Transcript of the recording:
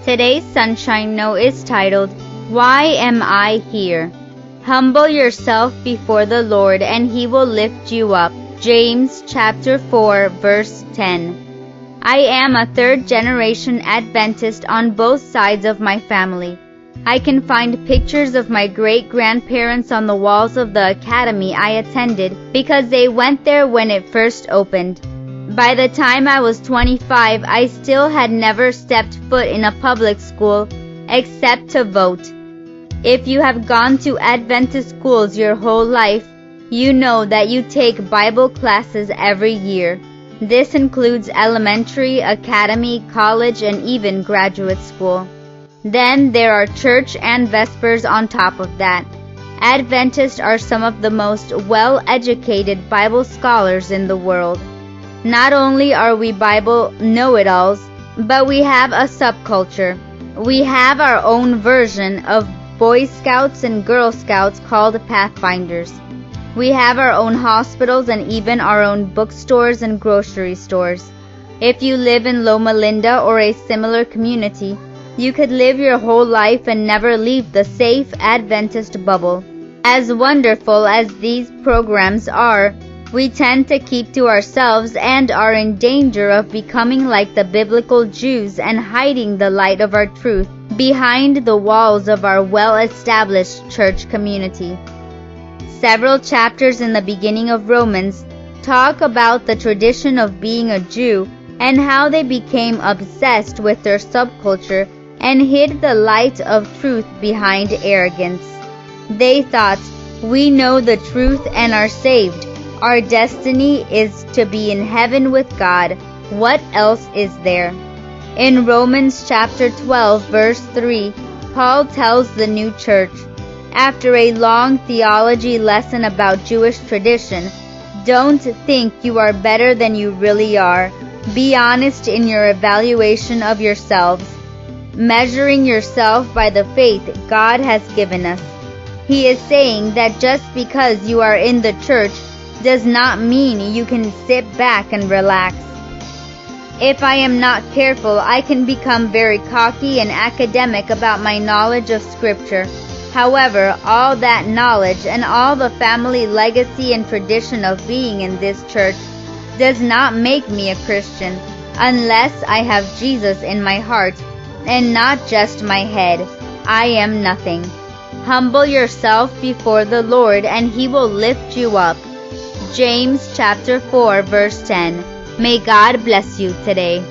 Today's Sunshine Note is titled, Why Am I Here? Humble yourself before the Lord and He will lift you up. James chapter 4 verse 10. I am a third-generation Adventist on both sides of my family. I can find pictures of my great-grandparents on the walls of the academy I attended because they went there when it first opened. By the time I was 25, I still had never stepped foot in a public school except to vote. If you have gone to Adventist schools your whole life, you know that you take Bible classes every year. This includes elementary, academy, college, and even graduate school. Then there are church and Vespers on top of that. Adventists are some of the most well-educated Bible scholars in the world. Not only are we Bible know-it-alls, but we have a subculture. We have our own version of Boy Scouts and Girl Scouts called Pathfinders. We have our own hospitals and even our own bookstores and grocery stores. If you live in Loma Linda or a similar community, you could live your whole life and never leave the safe Adventist bubble. As wonderful as these programs are, we tend to keep to ourselves and are in danger of becoming like the biblical Jews and hiding the light of our truth behind the walls of our well-established church community. Several chapters in the beginning of Romans talk about the tradition of being a Jew and how they became obsessed with their subculture and hid the light of truth behind arrogance. They thought, we know the truth and are saved. Our destiny is to be in heaven with God. What else is there? In Romans chapter 12 verse 3, Paul tells the new church, after a long theology lesson about Jewish tradition, don't think you are better than you really are. Be honest in your evaluation of yourselves, measuring yourself by the faith God has given us. He is saying that just because you are in the church does not mean you can sit back and relax. If I am not careful, I can become very cocky and academic about my knowledge of Scripture. However, all that knowledge and all the family legacy and tradition of being in this church does not make me a Christian unless I have Jesus in my heart and not just my head. I am nothing. Humble yourself before the Lord and He will lift you up. James chapter 4 verse 10. May God bless you today.